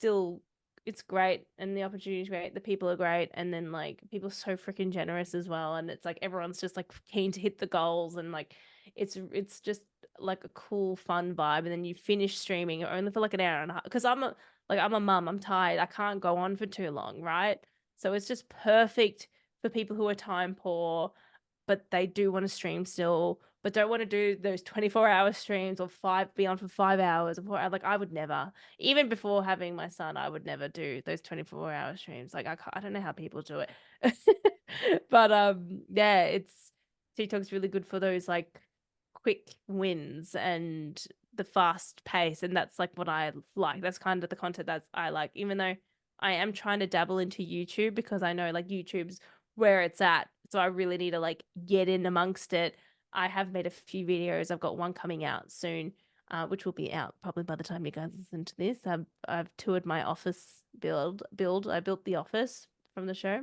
great and the opportunity is great. The people are great, and then like people are so freaking generous as well. And it's like everyone's just like keen to hit the goals, and like it's just like a cool fun vibe. And then you finish streaming only for like an hour and a half because I'm a mum. I'm tired. I can't go on for too long, right? So it's just perfect for people who are time poor, but they do want to stream still, but don't want to do those 24-hour streams or be on for 5 hours or 4 hours. Like I would never, even before having my son, I would never do those 24-hour streams. Like I don't know how people do it. But yeah, TikTok's really good for those like quick wins and the fast pace, and that's like what I like. That's kind of the content that I like, even though I am trying to dabble into YouTube because I know like YouTube's where it's at. So I really need to like get in amongst it. I have made a few videos. I've got one coming out soon, which will be out probably by the time you guys listen to this. I've toured my office build. I built the office from the show,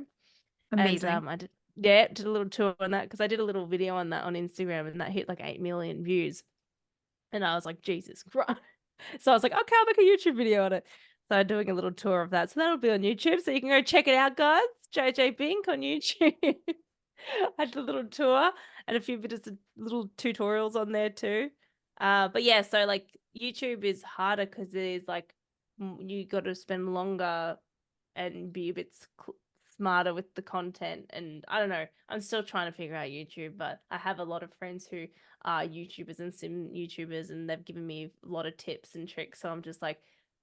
and Amazing. I did a little tour on that because I did a little video on that on Instagram, and that hit like 8 million views. And I was like, Jesus Christ. So I was like, okay, I'll make a YouTube video on it. So I'm doing a little tour of that. So that'll be on YouTube. So you can go check it out, guys. JeyJeyBink on YouTube. I did a little tour and a few bits of little tutorials on there too. But yeah, so like YouTube is harder because it is like you got to spend longer and be a bit smarter with the content. And I don't know, I'm still trying to figure out YouTube, but I have a lot of friends who are YouTubers and sim YouTubers, and they've given me a lot of tips and tricks. So I'm just like,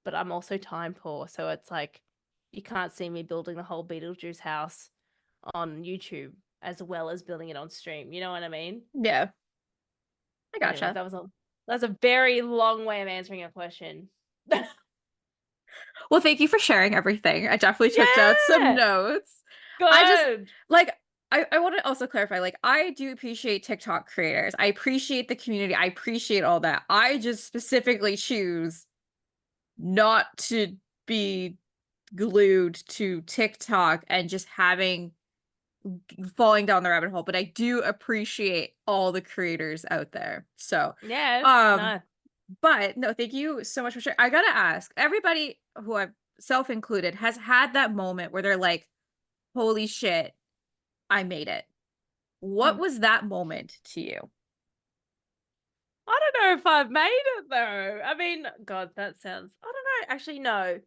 but I'm also time poor. So it's like, you can't see me building the whole Beetlejuice house on YouTube as well as building it on stream. You know what I mean? Yeah, I Anyways, gotcha. that's a very long way of answering a question. Well, thank you for sharing everything. I definitely took down some Yeah, notes. I just good. like I want to also clarify, like I do appreciate TikTok creators. I appreciate the community. I appreciate all that. I just specifically choose not to be glued to TikTok and just falling down the rabbit hole, but I do appreciate all the creators out there. So, Yeah, um, no. but no, thank you so much for sharing. I gotta ask, everybody who I've self included has had that moment where they're like, holy shit, I made it. What Mm. was that moment to you? I don't know if I've made it though. I mean, God, that sounds, I don't know. Actually, no.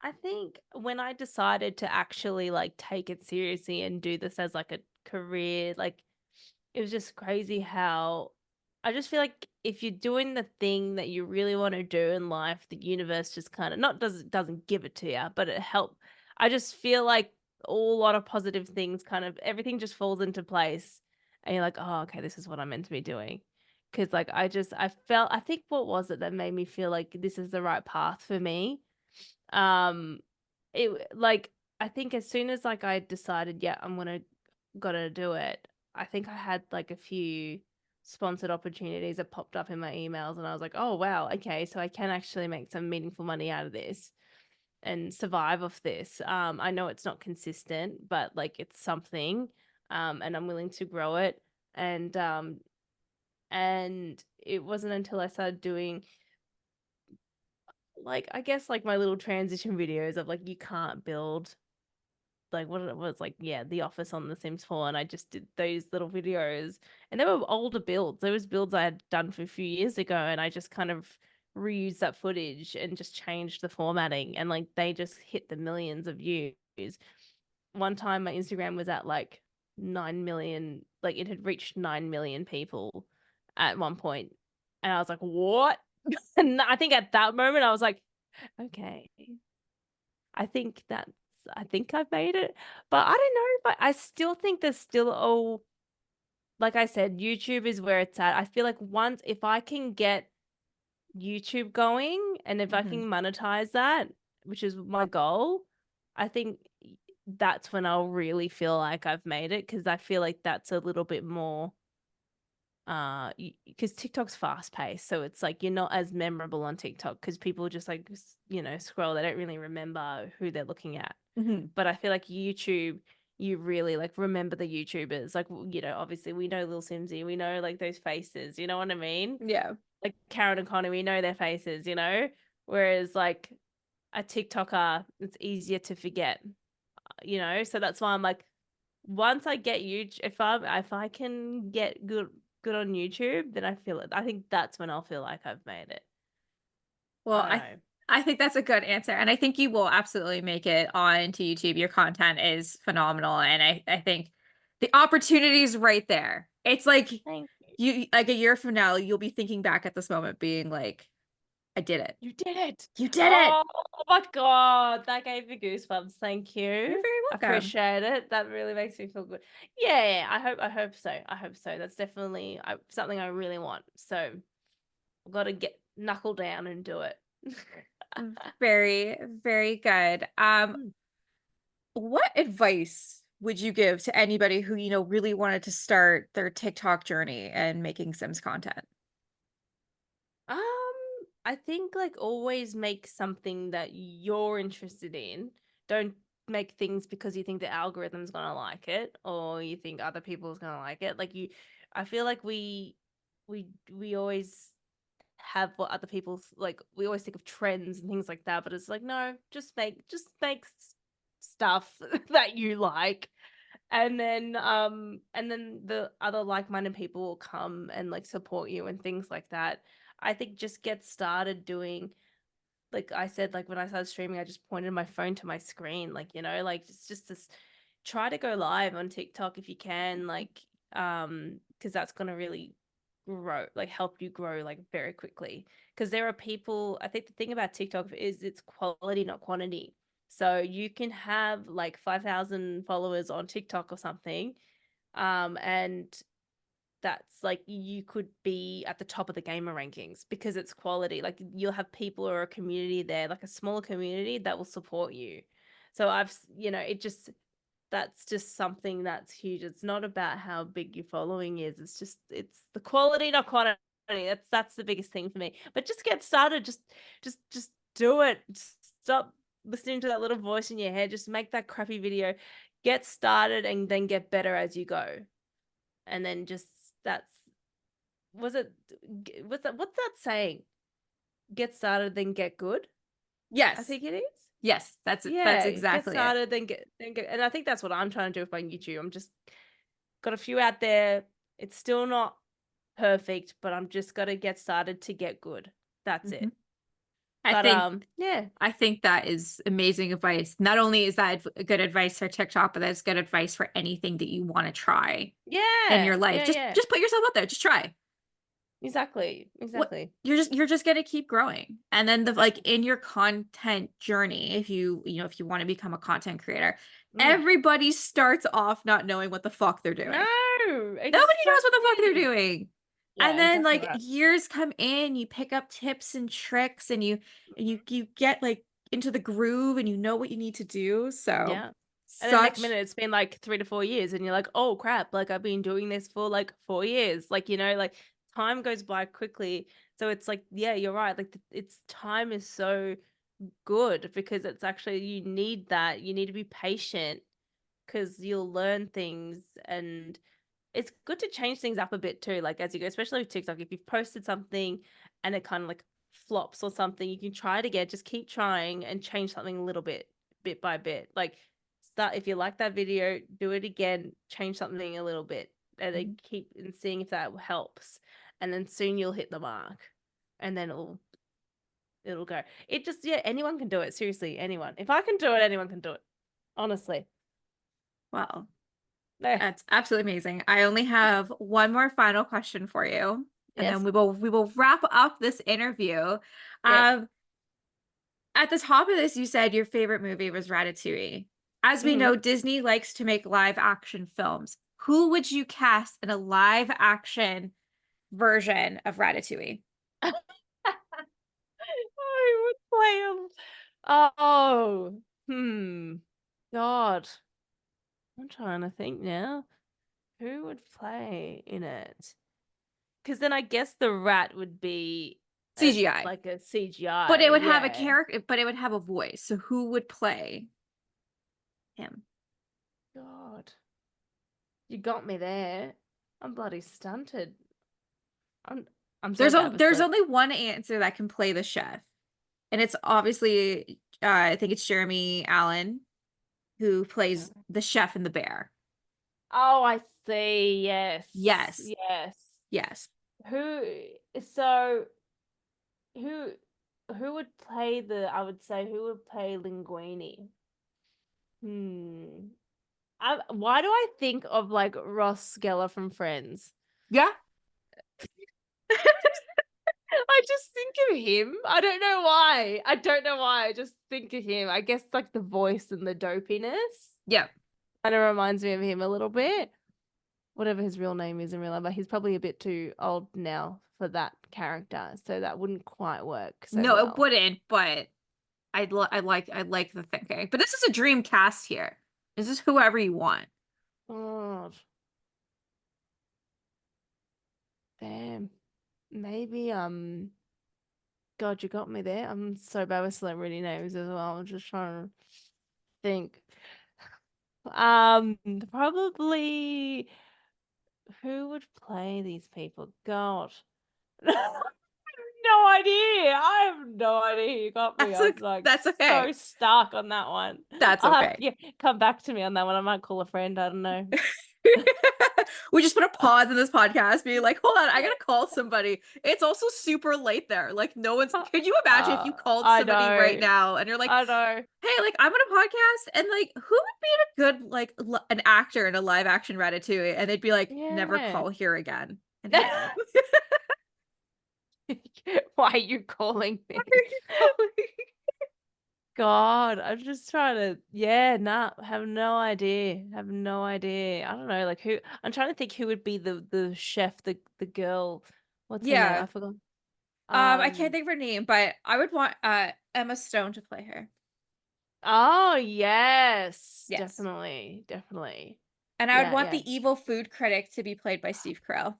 I think when I decided to actually like take it seriously and do this as like a career, like it was just crazy how I just feel like if you're doing the thing that you really want to do in life, the universe just kind of not doesn't give it to you, but it help. I just feel like a lot of positive things kind of everything just falls into place, and you're like, oh, okay, this is what I'm meant to be doing. Because like I think what was it that made me feel like this is the right path for me? Um, like I think as soon as like I decided, yeah, I'm gonna gotta do it. I think I had like a few sponsored opportunities that popped up in my emails, and I was like, oh wow, okay, so I can actually make some meaningful money out of this and survive off this. I know it's not consistent, but like it's something. And I'm willing to grow it. And And it wasn't until I started doing, like, I guess, like, my little transition videos of, like, you can't build, like, what it was, like, yeah, The Office on The Sims 4, and I just did those little videos, and they were older builds. There was builds I had done for a few years ago, and I just kind of reused that footage and just changed the formatting, and, like, they just hit the millions of views. One time my Instagram was at, like, 9 million, like, it had reached 9 million people at one point, and I was like, "What?" And I think at that moment, I was like, "Okay, I think I've made it." But I don't know, but I still think there's still, like I said, YouTube is where it's at. I feel like once if I can get YouTube going and if I Mhm. can monetize that, which is my goal, I think that's when I'll really feel like I've made it, because I feel like that's a little bit more, because TikTok's fast paced, so it's like you're not as memorable on TikTok because people just like scroll. They don't really remember who they're looking at. Mhm. But I feel like YouTube, you really like remember the YouTubers. Like, obviously we know Lil Simsy, we know like those faces. You know what I mean? Yeah. Like Karen and Connie, we know their faces. Whereas like a TikToker, it's easier to forget. So that's why I'm like, once I get you, if I can get good on YouTube, then I think that's when I'll feel like I've made it. Well, I don't know. I think that's a good answer, and I think you will absolutely make it onto YouTube. Your content is phenomenal, and I think the opportunity is right there. It's like Thank you. you like a year from now, you'll be thinking back at this moment being like, "I did it. You did it. You did it. Oh my God. That gave me goosebumps. Thank You're you. very I welcome." appreciate it. That really makes me feel good. Yeah, I hope so. I hope so. That's definitely something I really want. So I've got to get knuckle down and do it. Very, very good. Mm. What advice would you give to anybody who, really wanted to start their TikTok journey and making Sims content? Um, I think like always make something that you're interested in. Don't make things because you think the algorithm's gonna like it or you think other people's gonna like it. I feel like we always have what other people like. We always think of trends and things like that, but it's like no, just make stuff that you like, and then the other like-minded people will come and like support you and things like that. I think just get started doing, like I said, like when I started streaming, I just pointed my phone to my screen, like like just this, try to go live on TikTok if you can, like because that's gonna really grow, like help you grow like very quickly. Because there are people, I think the thing about TikTok is it's quality, not quantity. So you can have like 5,000 followers on TikTok or something, and that's like you could be at the top of the gamer rankings because it's quality. Like you'll have people or a community there, like a smaller community that will support you. So it just, that's just something that's huge. It's not about how big your following is. It's the quality, not quantity. That's the biggest thing for me. But just get started. Just do it. Stop listening to that little voice in your head. Just make that crappy video. Get started and then get better as you go. And then just that's was it what's that saying? Get started, then get good. I Yes. think it is. Yes, that's Yeah, get exactly it. started, then get, and I think that's what I'm trying to do with my YouTube. I'm just got a few out there. It's still not perfect, but I'm just gotta get started to get good. That's Mhm. it. I But think yeah. I think that is amazing advice. Not only is that good advice for TikTok, but that's good advice for anything that you want to try in your Yeah. life. Yeah, Just yeah. just put yourself out there. Just try. Exactly. What Exactly. you're just gonna keep growing. And then Exactly. in your content journey, if you want to become a content creator, Mm. everybody starts off not knowing what the fuck they're No, doing. Nobody knows what the fuck they're exactly. doing. Yeah, And then exactly like right. years come in, you pick up tips and tricks and you get like into the groove and you know what you need to do. So Yeah. And then next such minute it's been like 3 to 4 years and you're like, "Oh crap, like I've been doing this for like 4 years." Like, like time goes by quickly. So it's like, yeah, you're right. Like it's time is so good because it's actually, you need that. You need to be patient because you'll learn things, and it's good to change things up a bit too, like as you go, especially with TikTok. If you've posted something and it kind of like flops or something, you can try it again. Just keep trying and change something a little bit by bit. Like start if you like that video, do it again, change something a little bit, and then Mhm. keep and seeing if that helps. And then soon you'll hit the mark, and then it'll go. It just yeah, anyone can do it. Seriously, anyone. If I can do it, anyone can do it. Honestly. Wow. Eh, That's absolutely amazing. I only have one more final question for you, and then yes. we will wrap up this interview. Yep. Um, at the top of this, you said your favorite movie was Ratatouille. As we Hmm. know, Disney likes to make live action films. Who would you cast in a live action version of Ratatouille? I would play oh, God. I'm trying to think now. Who would play in it? Because then I guess the rat would be CGI. like a But it CGI. would have a Yeah. character, but it would have a voice. So who would play him? God, you got me there. I'm bloody stunted. I'm I'm so bad with There's sleep. only one answer that can play the chef, and it's obviously I think it's Jeremy Allen who plays the chef in The Bear. Oh, I see. Yes. Yes, Yes. yes. Who so who who would play I would say who would play Linguini? Hmm. Why do I think of like Ross Geller from Friends? Yeah. I just think of him. I don't know why. I don't know why. I just think of him. I guess like the voice and the dopiness Yeah. kind of reminds me of him a little bit. Whatever his real name is in real life, but he's probably a bit too old now for that character, so that wouldn't quite work so No, it well. wouldn't, but I like the thinking. But this is a dream cast here. This is whoever you want. God, damn. Maybe God, you got me there. I'm so bad with celebrity names as well. I'm just trying to think. Probably who would play these people? God. No idea. I have no idea. You got me. That's I'm like that's okay. so stuck on that one. That's I'll have okay. to come back to me on that one. I might call a friend. I don't know. We just put a pause in this podcast, being like, hold on, I gotta call somebody. It's also super late there. Like, no one's. Could you imagine if you called I somebody right know. now and you're like, I know. hey, like, I'm on a podcast, and like, who would be a good, like, an actor in a live action Ratatouille? And they'd be like, never Yeah. call here again and hang up. Why are you calling Why me? are you calling? God, I'm just trying to, yeah, nah, have no idea. Have no idea. I don't know, like who, I'm trying to think who would be the chef, the girl, what's her name? Yeah. I forgot. I can't Um, think of her name, but I would want Emma Stone to play her. oh, yes, Yes. definitely, definitely. And I would Yeah, want yeah. the evil food critic to be played by Steve Carell.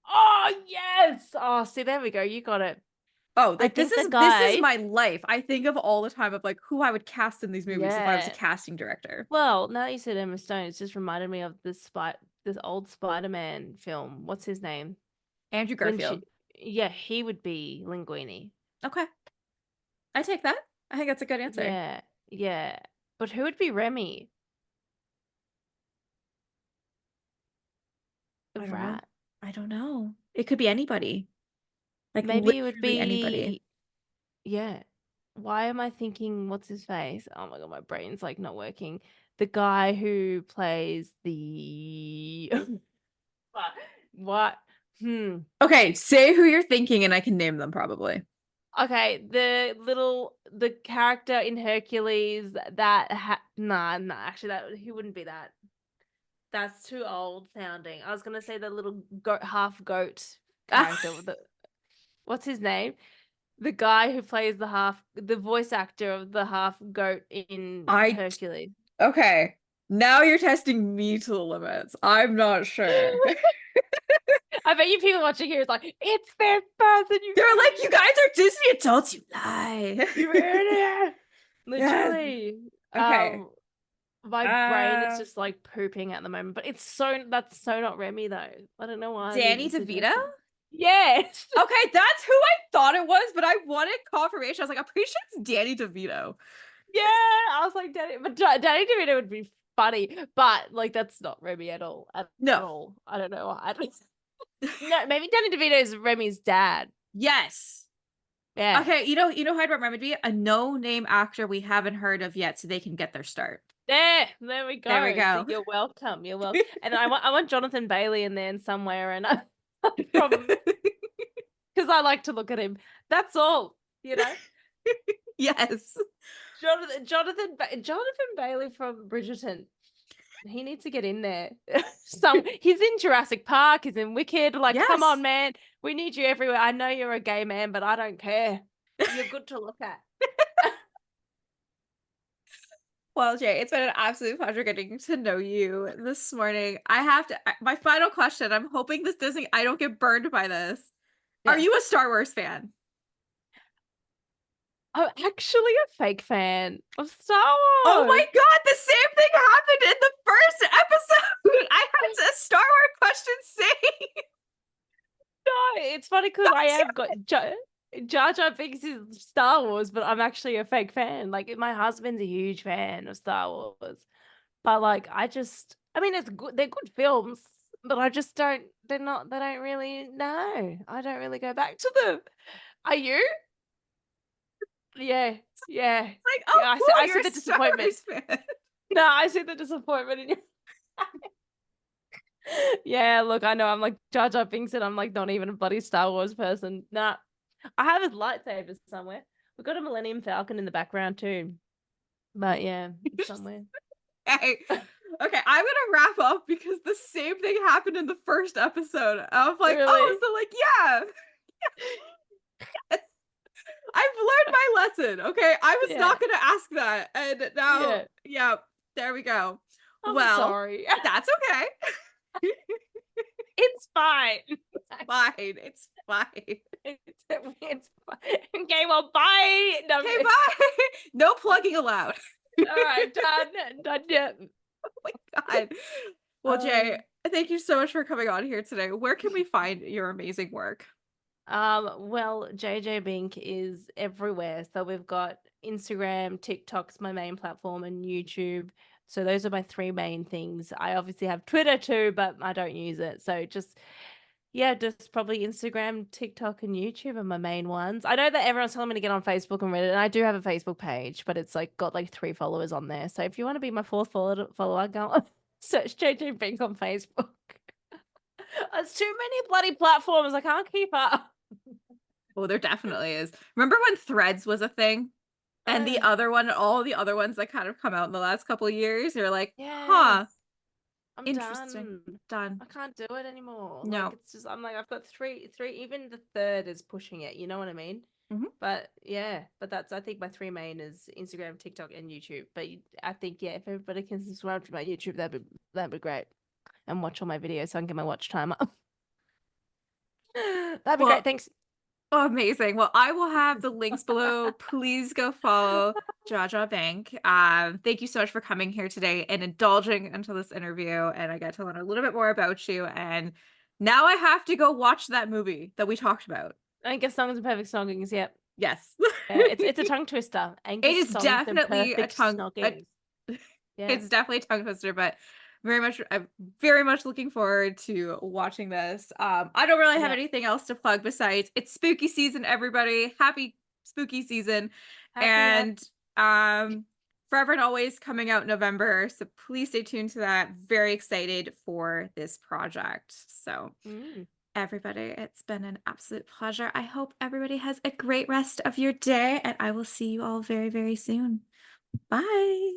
Oh, yes. Oh, see, there we go. You got it. Oh, I like think the this is guy, my life. I think of all the time of like who I would cast in these movies if I was a yeah. casting director. Well, now that you said Emma Stone, it's just reminded me of this old Spider-Man film. What's his name? Andrew When Garfield. she, yeah, he would be Linguini. Okay. I take that. I think that's a good answer. Yeah, yeah. But who would be Remy? The I don't know. rat. I don't know. It could be anybody. Like Maybe it would literally anybody. be, yeah. Why am I thinking, what's his face? Oh my God, my brain's like not working. The guy who plays the, what? What? Hmm. Okay, say who you're thinking and I can name them probably. Okay, the character in Hercules that nah, actually that he wouldn't be that. That's too old sounding. I was gonna say the little goat, half goat character with the what's his name? The guy who plays the voice actor of the half goat in I Hercules. okay. Now you're testing me to the limits. I'm not sure. I bet you people watching here is like, it's this person, you They're like, you idiot. guys are Disney adults, you lie. You idiot. Yes. Literally. Okay. My brain is Uh, just like pooping at the moment, but that's so not Remy though. I don't know why I'm Danny even DeVito? suggesting. Yes. Okay, that's who I thought it was, but I wanted confirmation. I was like, I'm pretty sure it's Danny DeVito. Yeah, I was like, Danny DeVito would be funny, but like that's not Remy at all. At No. all. I don't know. No, maybe Danny DeVito is Remy's dad. Yes. Yeah. Okay, you know who I'd recommend be a no-name actor we haven't heard of yet, so they can get their start. There we There we go. So go. you're welcome. You're welcome. And I want Jonathan Bailey in there in somewhere, and from because I like to look at him. That's all. You know. Yes. Jonathan Bailey from Bridgerton. He needs to get in there. He's in Jurassic Park, he's in Wicked. Like, come on, Yes. man. We need you everywhere. I know you're a gay man, but I don't care. You're good to look at. Well, Jay, it's been an absolute pleasure getting to know you this morning. My final question, I'm hoping I don't get burned by this. Are Yeah. you a Star Wars fan? I'm actually a fake fan of Star Oh Wars. my God, the same thing happened in the first episode. I had a Star Wars question saved. No, it's funny because I have got Jar Jar Binks is Star Wars, but I'm actually a fake fan. Like my husband's a huge fan of Star Wars. But like I mean it's good, they're good films, but I just they don't really know. I don't really go back to them. Are you? Yeah. Yeah. Like, oh, Yeah, cool, I see you're a the Star disappointment. Wars fan. No, I see the disappointment in you. Yeah, look, I know I'm like Jar Jar Binks and I'm like not even a bloody Star Wars person. Nah. I have his lightsabers somewhere. We've got a Millennium Falcon in the background too. But yeah, somewhere. Okay. Okay, I'm gonna wrap up because the same thing happened in the first episode. I was like, oh, Really? so like, yeah, I've learned my lesson. Okay, I was Yeah. not gonna ask that, and now, Yeah. yeah, there we go. I'm Well, sorry. that's okay. It's fine. Fine. It's fine. It's fine. Okay, well, bye. No, Okay, bye. No plugging allowed. all right, done. Done. Yeah. Oh my God. Well, Jay, Um, thank you so much for coming on here today. Where can we find your amazing work? well, JeyJeyBink is everywhere. So we've got Instagram, TikTok's my main platform, and YouTube. So those are my three main things. I obviously have Twitter too, but I don't use it. So just probably Instagram, TikTok, and YouTube are my main ones. I know that everyone's telling me to get on Facebook and Reddit, and I do have a Facebook page, but it's like got like 3 followers on there. So if you want to be my fourth follower, go on, search JeyJeyBink on Facebook. It's too many bloody platforms. I can't keep up. Oh, there definitely is. Remember when Threads was a thing? And the Uh, other one, all the other ones that kind of come out in the last couple of years, you're like, yes, huh, I'm interesting. done. Done. I can't do it anymore. Like No. it's just I'm like I've got three. Even the third is pushing it. You know what I mean? Mhm. But yeah, but that's I think my three main is Instagram, TikTok, and YouTube. But I think yeah, if everybody can subscribe to my YouTube, that'd be great, and watch all my videos so I can get my watch time up. That'd be great. Well, Thanks. oh, amazing. Well, I will have the links below. Please go follow Jaja Bank. Thank you so much for coming here today and indulging into this interview. And I got to learn a little bit more about you. And now I have to go watch that movie that we talked about. Angus songs and perfect snoggings. Yep. Yes. Yeah, it's a tongue twister. It Angus is songs and definitely perfect snoggings. Yeah. it's definitely a tongue twister, but I'm very much looking forward to watching this. I don't really have Yeah. anything else to plug besides it's spooky season, everybody. Happy spooky season. Happy. And Forever and Always coming out November. So please stay tuned to that. Very excited for this project. So Mm. everybody, it's been an absolute pleasure. I hope everybody has a great rest of your day, and I will see you all very, very soon. Bye.